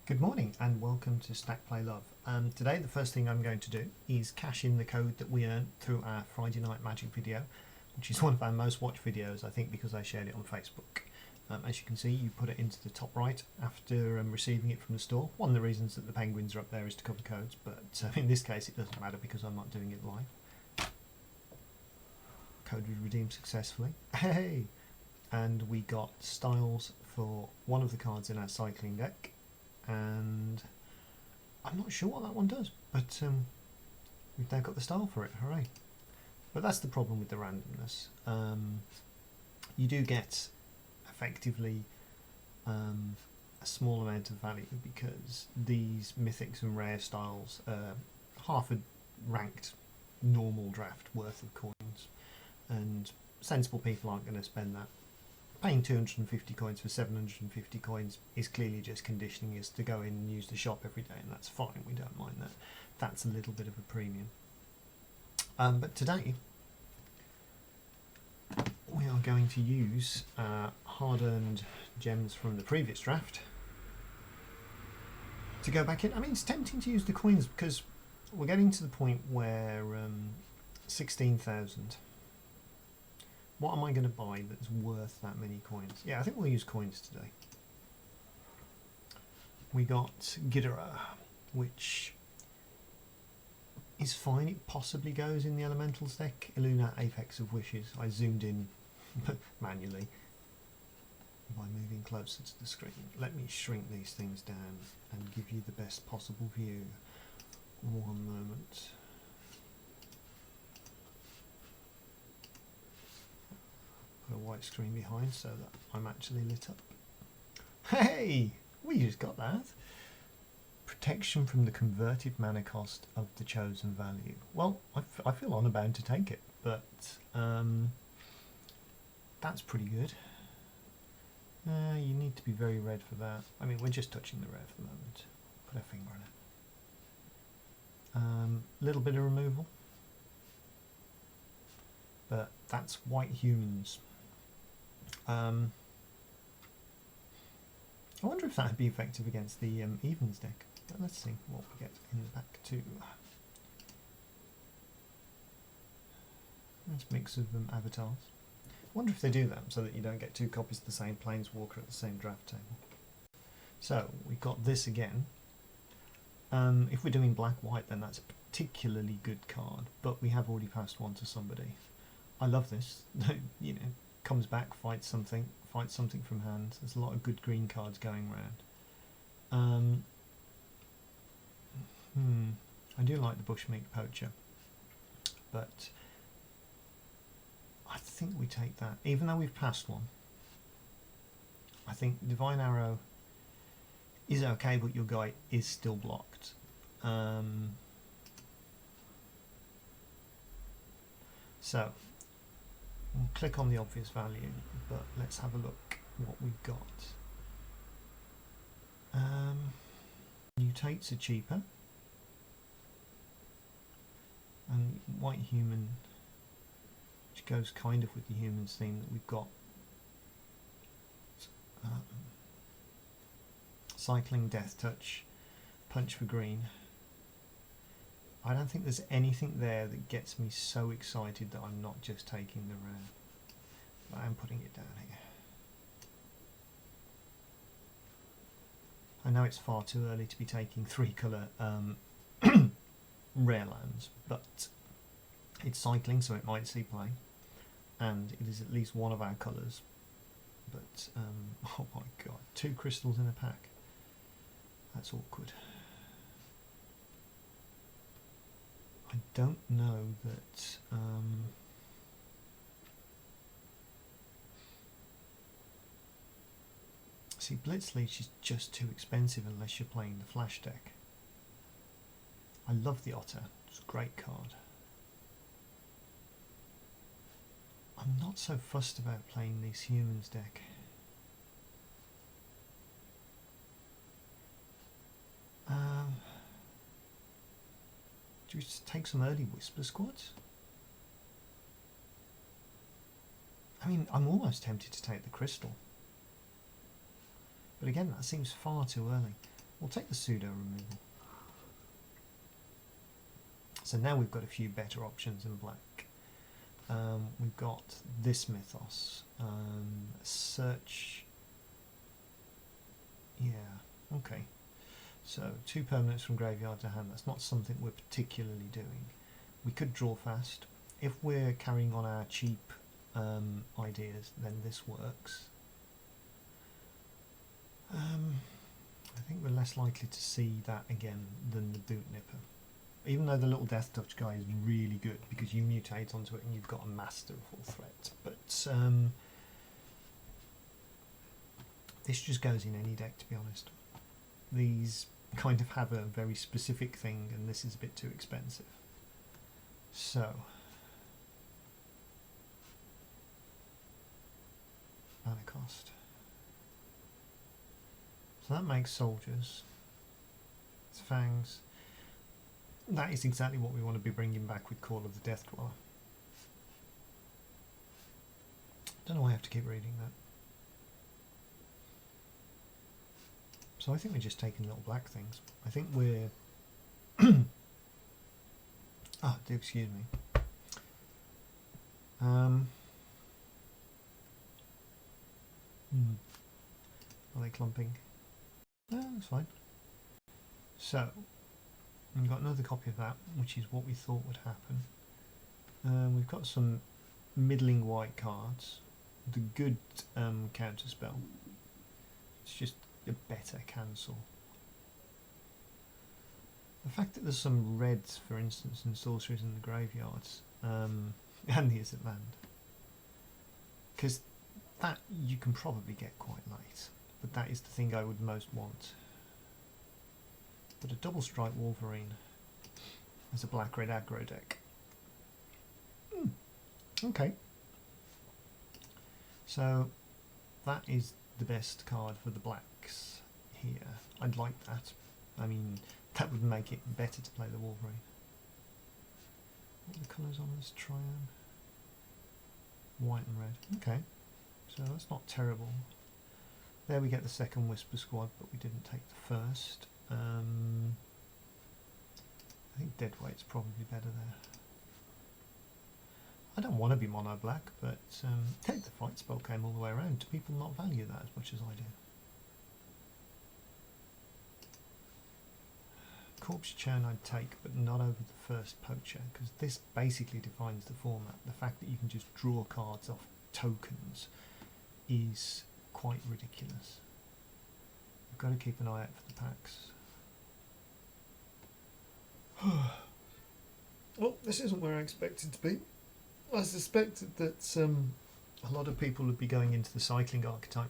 Good morning and welcome to Stack Play Love. Today the first thing I'm going to do is cash in the code that we earned through our Friday Night Magic video, which is one of our most watched videos, I think, because I shared it on Facebook. As you can see, you put it into the top right after receiving it from the store. One of the reasons that the penguins are up there is to cover codes, but in this case it doesn't matter because I'm not doing it live. Code was redeemed successfully. Hey! And we got styles for one of the cards in our cycling deck, and I'm not sure what that one does, but we've now got the style for it. Hooray! But that's the problem with the randomness. You do get effectively a small amount of value because these mythics and rare styles are half a ranked normal draft worth of coins, and sensible people aren't going to spend that. Paying 250 coins for 750 coins is clearly just conditioning us to go in and use the shop every day, and that's fine, we don't mind that. That's a little bit of a premium. But today we are going to use hard-earned gems from the previous draft to go back in. I mean, it's tempting to use the coins because we're getting to the point where 16,000. What am I going to buy that's worth that many coins? Yeah, I think we'll use coins today. We got Ikoria, which is fine. It possibly goes in the Elementals deck. Illuna, Apex of Wishes. I zoomed in manually by moving closer to the screen. Let me shrink these things down and give you the best possible view. One moment. Put a white screen behind so that I'm actually lit up. Hey! We just got that. Protection from the converted mana cost of the chosen value. Well, I feel honour bound to take it, but that's pretty good. You need to be very red for that. I mean, we're just touching the red for the moment. Put our finger on it. Little bit of removal. But that's white humans. I wonder if that would be effective against the evens deck. But let's see what we get in the back too. Nice mix of avatars. I wonder if they do that so that you don't get two copies of the same Planeswalker at the same draft table. So we've got this again. If we're doing black-white, then that's a particularly good card, but we have already passed one to somebody. I love this. You know, comes back, fights something from hand. There's a lot of good green cards going around. I do like the Bushmeat Poacher, but I think we take that. Even though we've passed one, I think Divine Arrow is okay, but your guy is still blocked. So we'll click on the obvious value, but let's have a look what we've got. Mutates are cheaper, and white human, which goes kind of with the humans theme that we've got. Cycling, Death Touch, Punch for green. I don't think there's anything there that gets me so excited that I'm not just taking the rare. But I am putting it down here. I know it's far too early to be taking 3-colour rare lands, but it's cycling, so it might see play, and it is at least one of our colours. But oh my god, 2 crystals in a pack. That's awkward. I don't know that see, Blitzleech is just too expensive unless you're playing the flash deck. I love the Otter, it's a great card. I'm not so fussed about playing this humans deck. Do we just take some early Whisper Squads? I mean, I'm almost tempted to take the crystal. But again, that seems far too early. We'll take the pseudo removal. So now we've got a few better options in black. We've got this mythos. Search. Yeah, okay. So 2 permanents from graveyard to hand. That's not something we're particularly doing. We could draw fast. If we're carrying on our cheap ideas, then this works. I think we're less likely to see that again than the boot nipper. Even though the little death touch guy is really good because you mutate onto it and you've got a masterful threat. But this just goes in any deck, to be honest. These kind of have a very specific thing and this is a bit too expensive. So mana cost. So that makes soldiers. It's fangs. That is exactly what we want to be bringing back with Call of the Death Dweller. Don't know why I have to keep reading that. So I think we're just taking little black things. I think we're... oh, do excuse me. Are they clumping? No, that's fine. So, we've got another copy of that, which is what we thought would happen. We've got some middling white cards. The good counter spell. It's just a better cancel. The fact that there's some reds, for instance, and sorceries in the graveyards, and the is at land. Because that you can probably get quite late, but that is the thing I would most want. But a double strike Wolverine as a black-red aggro deck. Okay. So that is the best card for the blacks here. I'd like that. I mean, that would make it better to play the Wolverine. What are the colours on this triad? White and red. Okay. So that's not terrible. There we get the second Whisper Squad, but we didn't take the first. I think Deadweight's probably better there. I don't want to be mono black, but take the fight spell came all the way around. Do people not value that as much as I do? Corpse Churn I'd take, but not over the first poacher, because this basically defines the format. The fact that you can just draw cards off tokens is quite ridiculous. We've got to keep an eye out for the packs. Well, this isn't where I expected to be. I suspected that a lot of people would be going into the cycling archetype.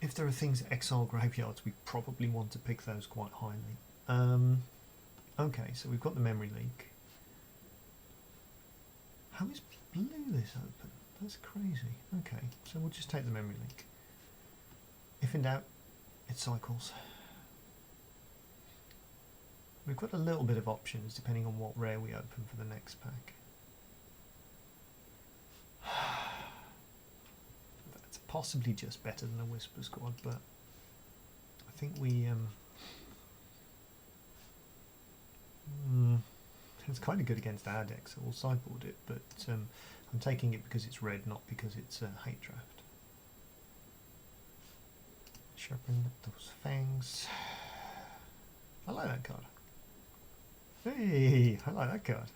If there are things at exile graveyards, we probably want to pick those quite highly. Okay, so we've got the memory leak. How is blue this open? That's crazy. Okay, so we'll just take the memory leak. If in doubt, it cycles. We've got a little bit of options depending on what rare we open for the next pack. That's possibly just better than a Whisper Squad, but I think we it's kind of good against our deck, so we'll sideboard it, but I'm taking it because it's red, not because it's a hate draft. Sharpen those fangs. I like that card. Hey, I like that card.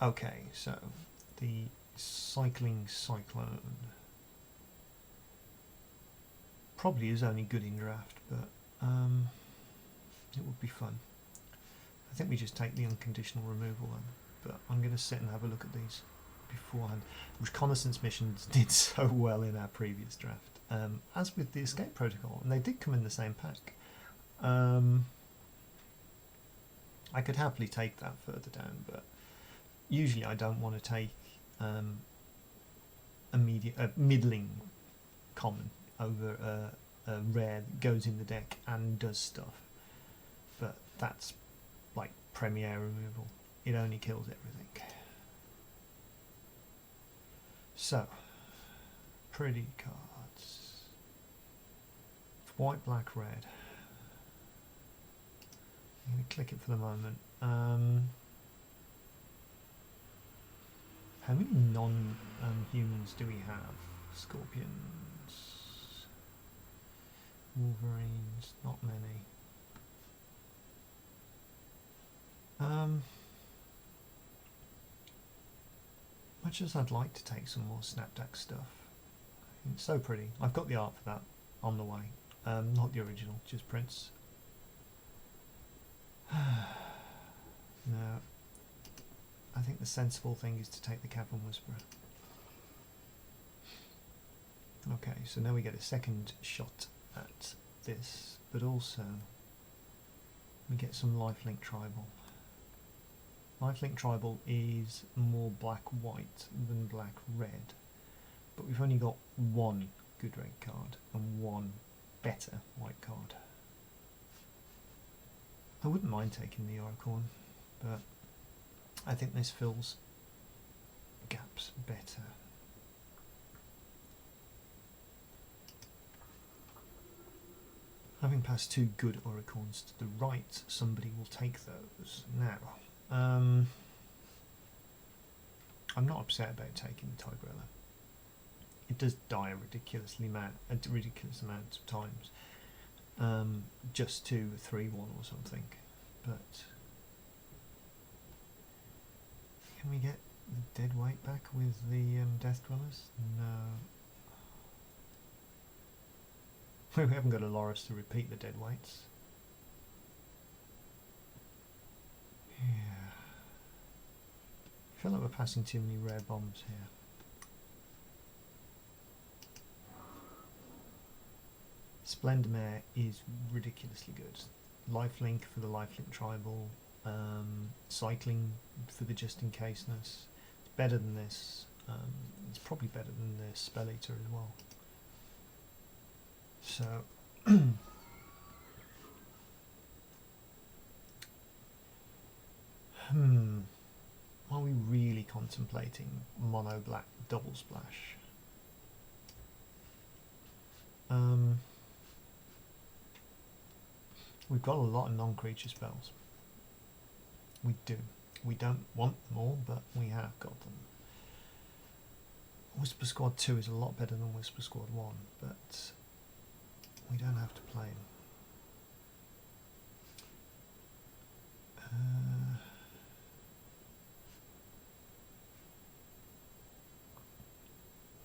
Okay, so the Cycling Cyclone probably is only good in draft, but it would be fun. I think we just take the unconditional removal then, but I'm going to sit and have a look at these beforehand. Reconnaissance missions did so well in our previous draft, as with the Escape Protocol, and they did come in the same pack. I could happily take that further down, but usually I don't want to take a middling common over a rare that goes in the deck and does stuff. But that's like Premier removal. It only kills everything. So, pretty cards. White, black, red. I'm going to click it for the moment. How many non-humans do we have? Scorpions, wolverines, not many. Much as I'd like to take some more Snapdac stuff. It's so pretty. I've got the art for that on the way. Not the original, just prints. No. I think the sensible thing is to take the Cavern Whisperer. Okay, so now we get a second shot at this, but also we get some Lifelink Tribal. Lifelink Tribal is more black-white than black-red, but we've only got one good red card and one better white card. I wouldn't mind taking the Oracorn, but I think this fills gaps better. Having passed two good Oracorns to the right, somebody will take those. Now, I'm not upset about taking the Tigrella. It does die a ridiculous amount of times, just to 3-1 or something. But can we get the dead weight back with the Death Dwellers? No. We haven't got a Loris to repeat the dead weights. Yeah. I feel like we're passing too many rare bombs here. Splendormare is ridiculously good. Lifelink for the Lifelink Tribal, cycling for the just in caseness. It's better than this. It's probably better than the Spell Eater as well. So are we really contemplating mono black double splash? We've got a lot of non-creature spells. We do. We don't want them all, but we have got them. Whisper Squad 2 is a lot better than Whisper Squad 1, but we don't have to play them.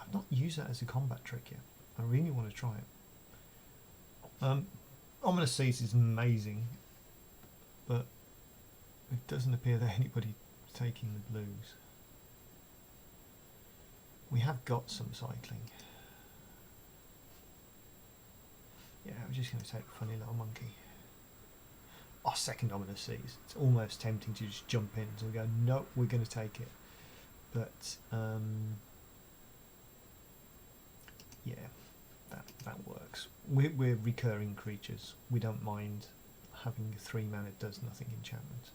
I've not used that as a combat trick yet. I really want to try it. Ominous Seas is amazing, but it doesn't appear that anybody's taking the blues. We have got some cycling. Yeah, we're just going to take Funny Little Monkey. Oh, second Ominous Seas. It's almost tempting to just jump in and go, no, we're going to take it. But, yeah, that works. We're recurring creatures. We don't mind having a 3-mana does nothing enchantment.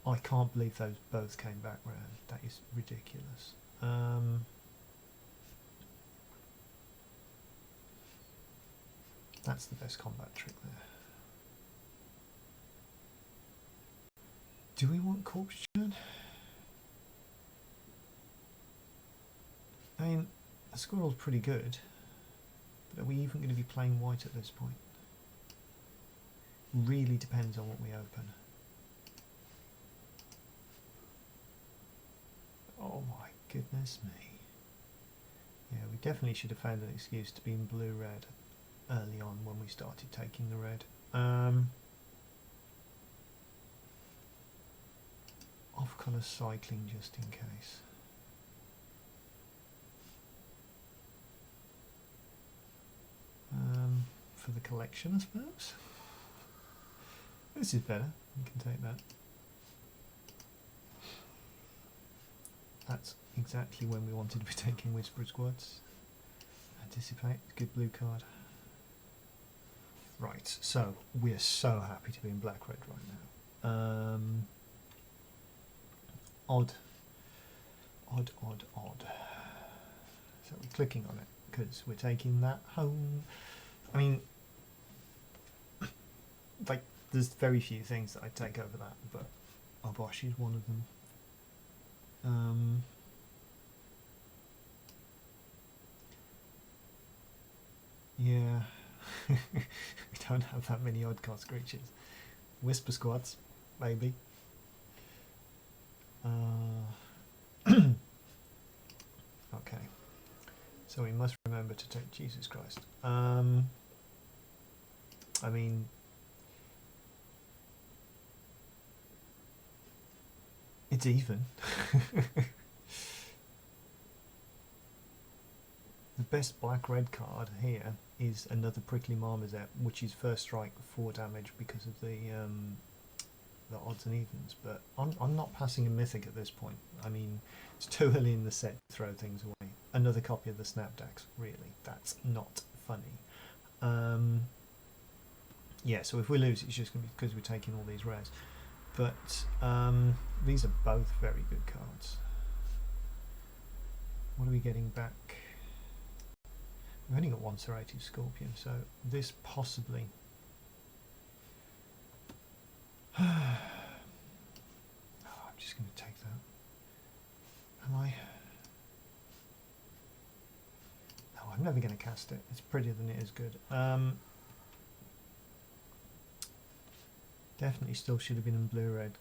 I can't believe those both came back round. That is ridiculous. That's the best combat trick there. Do we want Corpse Churn? I mean, the squirrel's pretty good, but are we even going to be playing white at this point? Really depends on what we open. Oh my goodness me. Yeah, we definitely should have found an excuse to be in blue-red early on when we started taking the red. Off-colour cycling just in case. For the collection, I suppose. This is better. You can take that. That's exactly when we wanted to be taking Whisperer Squads. Anticipate, good blue card. Right, so we're so happy to be in black-red right now. Odd. So we're clicking on it because we're taking that home. I mean, like, there's very few things that I'd take over that, but Obosh is one of them. Yeah, we don't have that many odd cost creatures. Whisper squads, maybe. Okay, so we must remember to take Jesus Christ. I mean, it's even. The best black-red card here is another Prickly Marmoset, which is first strike 4 damage because of the odds and evens. But I'm not passing a mythic at this point. I mean, it's too early in the set to throw things away. Another copy of the Snapdax, really. That's not funny. Yeah, so if we lose, it's just going to be because we're taking all these rares. But these are both very good cards. What are we getting back? We've only got one Serrated Scorpion, so this possibly... I'm just going to take that. Am I? No, I'm never going to cast it. It's prettier than it is good. Definitely still should have been in blue-red.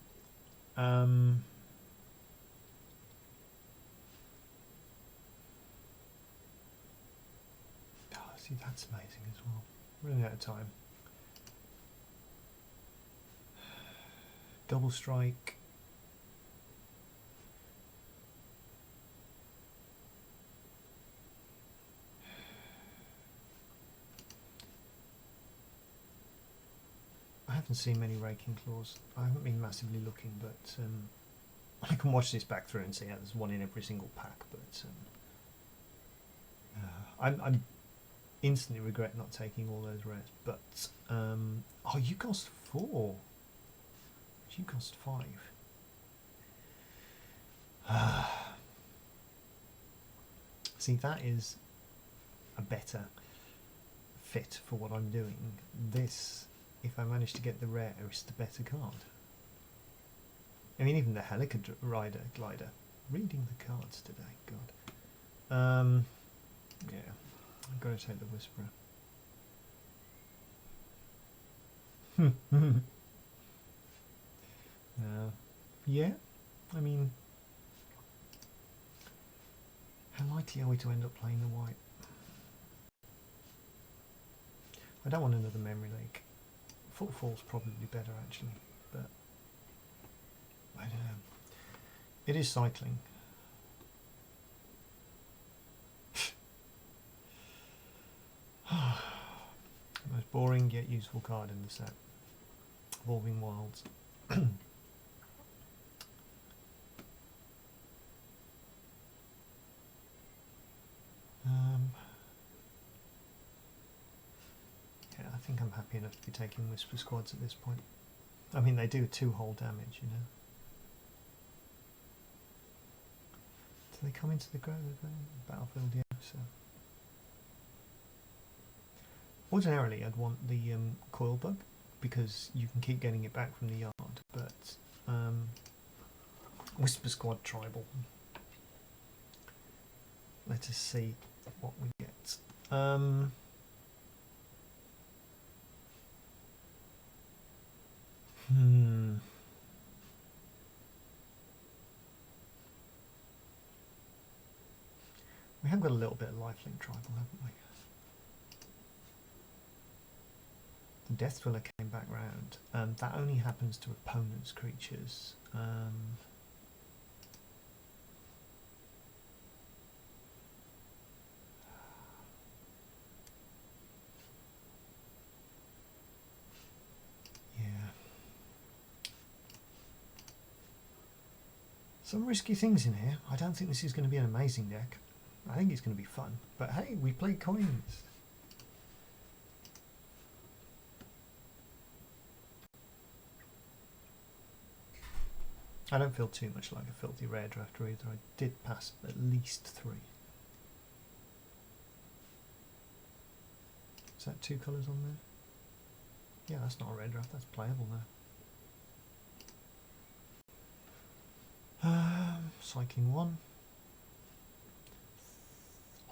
See, that's amazing as well. Running out of time. Double strike. I haven't seen many Raking Claws. I haven't been massively looking, but I can watch this back through and see there's one in every single pack. But I'm instantly regret not taking all those rares. But oh, you cost 4. You cost 5. See, that is a better fit for what I'm doing. This, if I manage to get the rare, is the better card. I mean, even the Helica Glider. Reading the cards today, God. Yeah, I've got to take the Whisperer. Yeah, I mean, how likely are we to end up playing the white? I don't want another memory leak. Footfall's probably better actually, but I don't know. It is cycling. Most boring yet useful card in the set. Evolving Wilds. Yeah, I think I'm happy enough to be taking Whisper Squads at this point. I mean, they do 2 whole damage, you know. Do they come into the battlefield? Yeah, so. Ordinarily, I'd want the Coil Bug, because you can keep getting it back from the yard, but Whisper Squad Tribal. Let us see what we get. We have got a little bit of lifelink tribal, haven't we? The Death Thriller came back round. That only happens to opponents' creatures. Some risky things in here. I don't think this is going to be an amazing deck. I think it's going to be fun. But hey, we play coins. I don't feel too much like a filthy rare drafter either. I did pass at least 3. Is that 2 colours on there? Yeah, that's not a red draft, that's playable now. Cycling 1.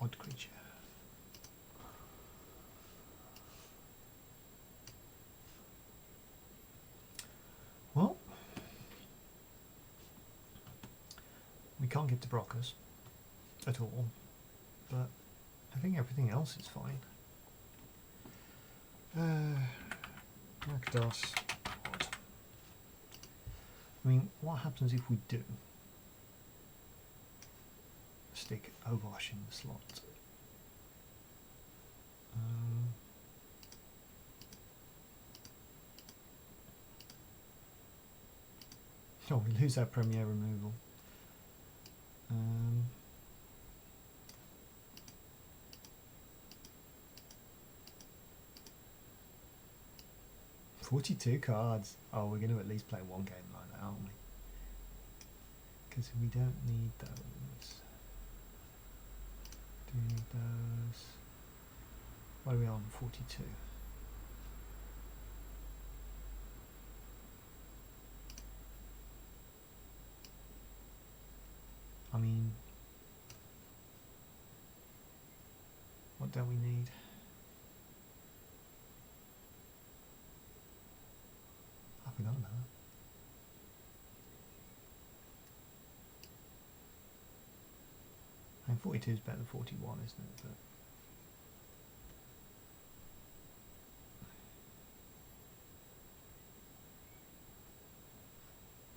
Odd creature. Well, we can't get to Brockers at all, but I think everything else is fine. Rakdos, odd. I mean, what happens if we do stick Obosh in the slot? Oh, we lose our Premier removal. 42 cards. Oh, we're going to at least play one game like that, aren't we? Because we don't need those. Do we need those? What are we on? 42. I mean, what don't we need? I forgot about that. I mean, 42 is better than 41, isn't it? But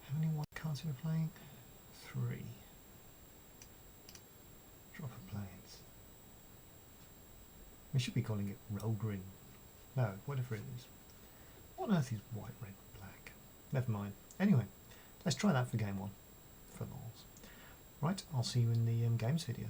how many white cards are we playing? 3. Drop of planes. We should be calling it Rolgrin. No, whatever it is. What on earth is white, red, black? Never mind. Anyway, let's try that for game 1 for lols. Right, I'll see you in the games video.